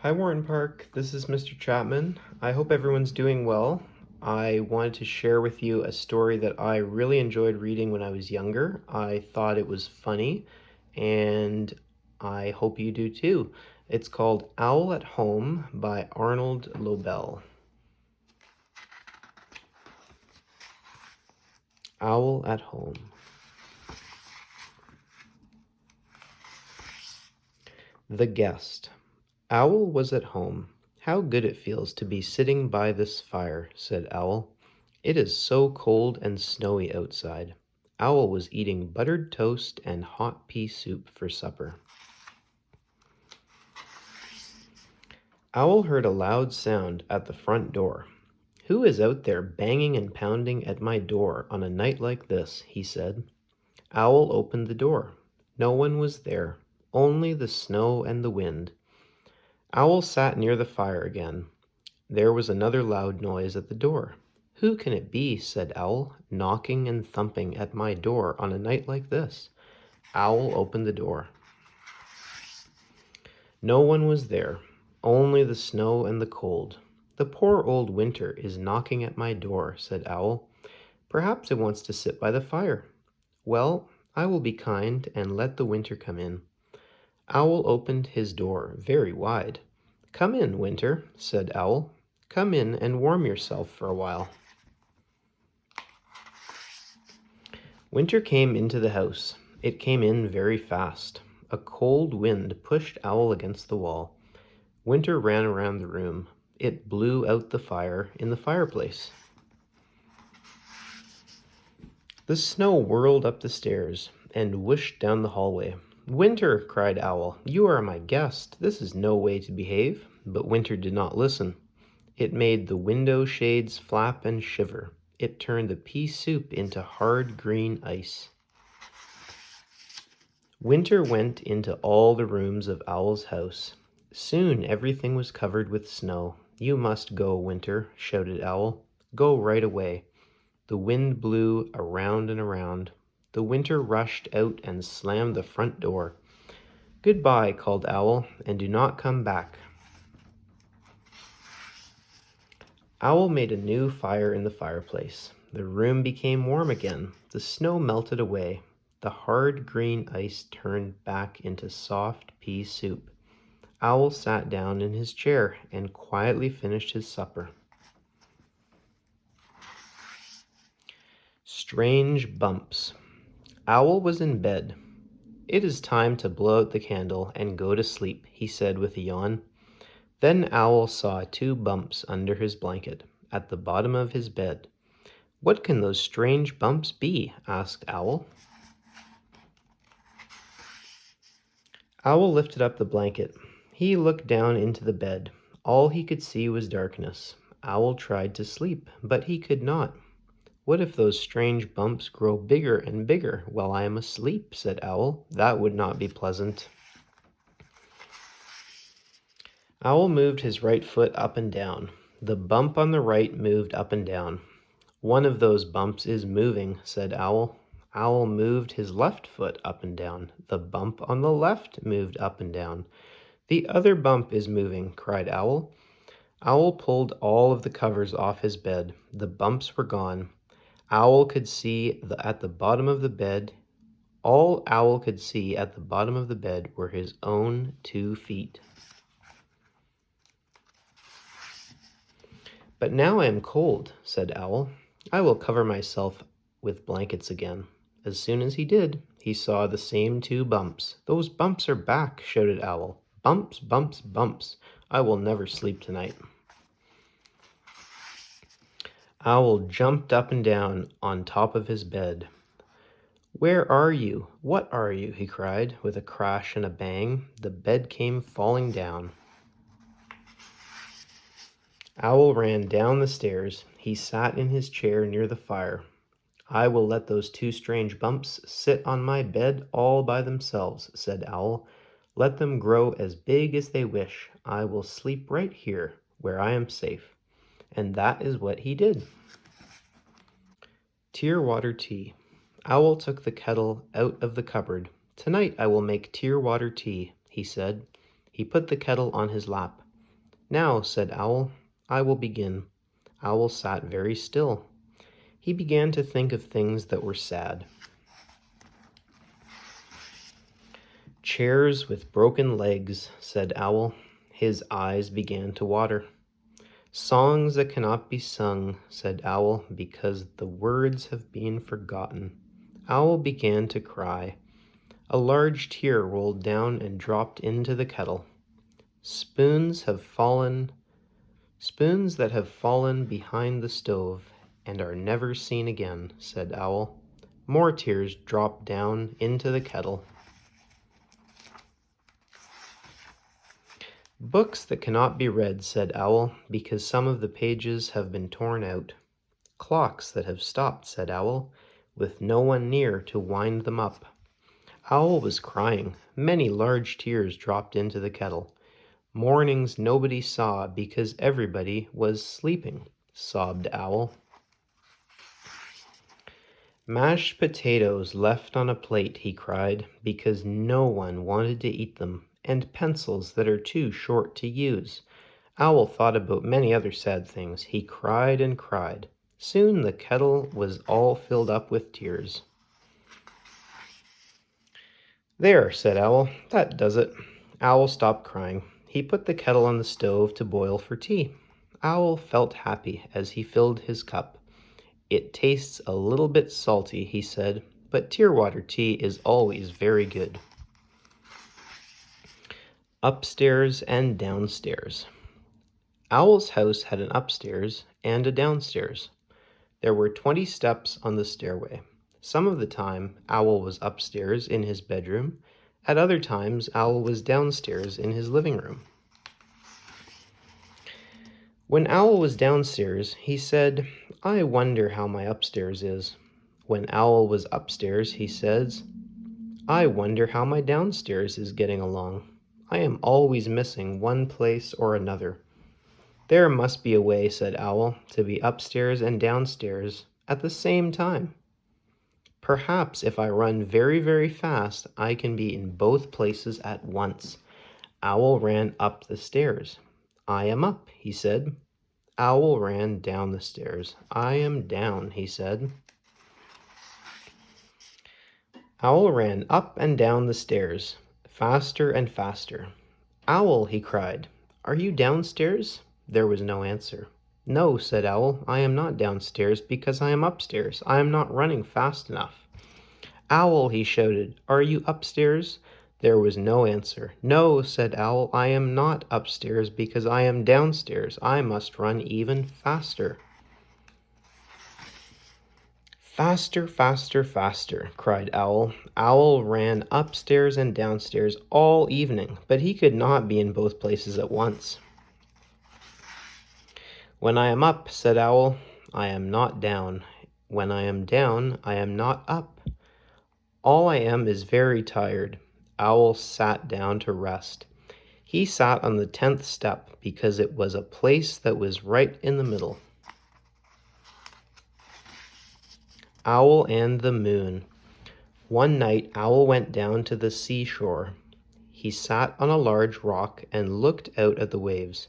Hi Warren Park, this is Mr. Chapman. I hope everyone's doing well. I wanted to share with you a story that I really enjoyed reading when I was younger. I thought it was funny, and I hope you do too. It's called Owl at Home by Arnold Lobel. Owl at Home. The Guest. Owl was at home. "How good it feels to be sitting by this fire," said Owl. "It is so cold and snowy outside." Owl was eating buttered toast and hot pea soup for supper. Owl heard a loud sound at the front door. "Who is out there banging and pounding at my door on a night like this?" he said. Owl opened the door. No one was there, only the snow and the wind. Owl sat near the fire again. There was another loud noise at the door. "Who can it be," said Owl, "knocking and thumping at my door on a night like this?" Owl opened the door. No one was there, only the snow and the cold. "The poor old winter is knocking at my door," said Owl. "Perhaps it wants to sit by the fire. Well, I will be kind and let the winter come in." Owl opened his door very wide. "Come in, Winter," said Owl. "Come in and warm yourself for a while." Winter came into the house. It came in very fast. A cold wind pushed Owl against the wall. Winter ran around the room. It blew out the fire in the fireplace. The snow whirled up the stairs and whooshed down the hallway. "Winter," cried Owl, "you are my guest. This is no way to behave." But Winter did not listen. It made the window shades flap and shiver. It turned the pea soup into hard green ice. Winter went into all the rooms of Owl's house. Soon everything was covered with snow. "You must go, Winter," shouted Owl. "Go right away." The wind blew around and around. The Winter rushed out and slammed the front door. "Goodbye," called Owl, "and do not come back." Owl made a new fire in the fireplace. The room became warm again. The snow melted away. The hard green ice turned back into soft pea soup. Owl sat down in his chair and quietly finished his supper. Strange Bumps. Owl was in bed. "It is time to blow out the candle and go to sleep," he said with a yawn. Then Owl saw two bumps under his blanket, at the bottom of his bed. "What can those strange bumps be?" asked Owl. Owl lifted up the blanket. He looked down into the bed. All he could see was darkness. Owl tried to sleep, but he could not. "What if those strange bumps grow bigger and bigger while I am asleep?" said Owl. "That would not be pleasant." Owl moved his right foot up and down. The bump on the right moved up and down. "One of those bumps is moving," said Owl. Owl moved his left foot up and down. The bump on the left moved up and down. "The other bump is moving," cried Owl. Owl pulled all of the covers off his bed. The bumps were gone. Owl could see at the bottom of the bed. All Owl could see at the bottom of the bed were his own 2 feet. "But now I am cold," said Owl. "I will cover myself with blankets again." As soon as he did, he saw the same 2 bumps. "Those bumps are back," shouted Owl. "Bumps, bumps, bumps. I will never sleep tonight." Owl jumped up and down on top of his bed. "Where are you? What are you?" he cried. With a crash and a bang, the bed came falling down. Owl ran down the stairs. He sat in his chair near the fire. "I will let those 2 strange bumps sit on my bed all by themselves," said Owl. "Let them grow as big as they wish. I will sleep right here, where I am safe." And that is what he did. Tear water tea. Owl took the kettle out of the cupboard. "Tonight I will make tear water tea," he said. He put the kettle on his lap. Now, said Owl, I will begin. Owl sat very still. He began to think of things that were sad. Chairs with broken legs, said Owl. His eyes began to water. Songs that cannot be sung, said Owl, because the words have been forgotten. Owl began to cry. A large tear rolled down and dropped into the kettle. Spoons that have fallen behind the stove and are never seen again, said Owl. More tears dropped down into the kettle. Books that cannot be read, said Owl, because some of the pages have been torn out. Clocks that have stopped, said Owl, with no one near to wind them up. Owl was crying. Many large tears dropped into the kettle. Mornings nobody saw because everybody was sleeping, sobbed Owl. Mashed potatoes left on a plate, he cried, because no one wanted to eat them, and pencils that are too short to use. Owl thought about many other sad things. He cried and cried. Soon the kettle was all filled up with tears. There, said Owl, that does it. Owl stopped crying. He put the kettle on the stove to boil for tea. Owl felt happy as he filled his cup. It tastes a little bit salty, he said, but Tearwater tea is always very good. Upstairs and downstairs. Owl's house had an upstairs and a downstairs. There were 20 steps on the stairway. Some of the time, Owl was upstairs in his bedroom. At other times, Owl was downstairs in his living room. When Owl was downstairs, he said, I wonder how my upstairs is. When Owl was upstairs, he says, I wonder how my downstairs is getting along. I am always missing one place or another. There must be a way, said Owl, to be upstairs and downstairs at the same time. Perhaps if I run very, very fast, I can be in both places at once. Owl ran up the stairs. I am up, he said. Owl ran down the stairs. I am down, he said. Owl ran up and down the stairs, faster and faster. Owl, he cried, are you downstairs? There was no answer. No, said Owl, I am not downstairs because I am upstairs. I am not running fast enough. Owl, he shouted, are you upstairs? There was no answer. No, said Owl, I am not upstairs because I am downstairs. I must run even faster. Faster, faster, faster, cried Owl. Owl ran upstairs and downstairs all evening, but he could not be in both places at once. When I am up, said Owl, I am not down. When I am down, I am not up. All I am is very tired. Owl sat down to rest. He sat on the 10th step because it was a place that was right in the middle. Owl and the Moon. One night, Owl went down to the seashore. He sat on a large rock and looked out at the waves.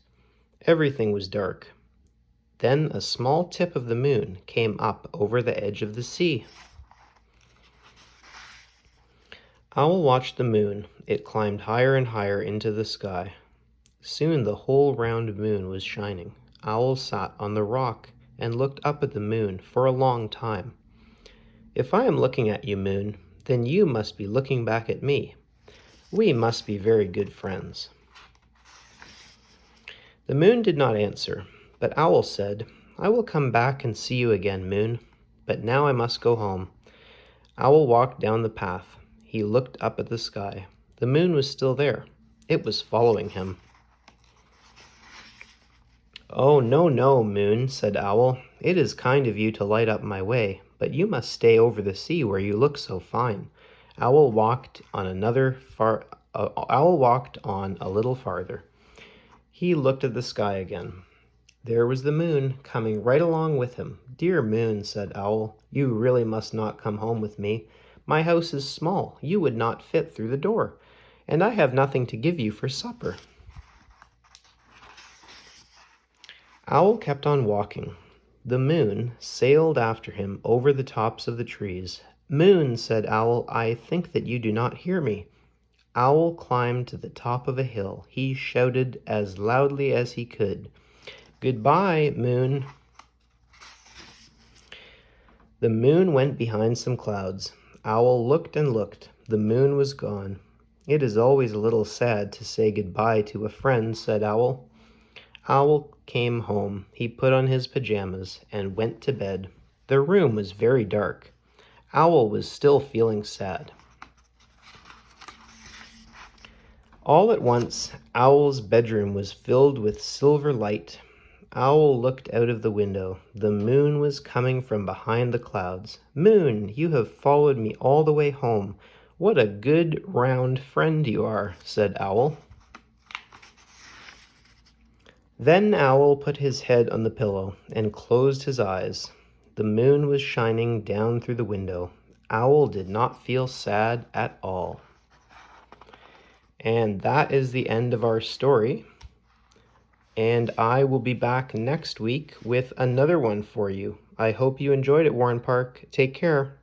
Everything was dark. Then a small tip of the moon came up over the edge of the sea. Owl watched the moon. It climbed higher and higher into the sky. Soon the whole round moon was shining. Owl sat on the rock and looked up at the moon for a long time. If I am looking at you, Moon, then you must be looking back at me. We must be very good friends. The moon did not answer, but Owl said, I will come back and see you again, Moon, but now I must go home. Owl walked down the path. He looked up at the sky. The moon was still there. It was following him. Oh, no, no, Moon, said Owl. It is kind of you to light up my way, but you must stay over the sea where you look so fine. Owl walked on a little farther. He looked at the sky again. There was the moon, coming right along with him. Dear Moon, said Owl, you really must not come home with me. My house is small. You would not fit through the door, and I have nothing to give you for supper. Owl kept on walking. The moon sailed after him over the tops of the trees. "Moon," said Owl, "I think that you do not hear me." Owl climbed to the top of a hill. He shouted as loudly as he could, "Goodbye, Moon." The moon went behind some clouds. Owl looked and looked. The moon was gone. "It is always a little sad to say goodbye to a friend," said Owl. Owl came home. He put on his pajamas and went to bed. The room was very dark. Owl was still feeling sad. All at once, Owl's bedroom was filled with silver light. Owl looked out of the window. The moon was coming from behind the clouds. "Moon, you have followed me all the way home. What a good, round friend you are," said Owl. Then Owl put his head on the pillow and closed his eyes. The moon was shining down through the window. Owl did not feel sad at all. And that is the end of our story. And I will be back next week with another one for you. I hope you enjoyed it, Warren Park. Take care.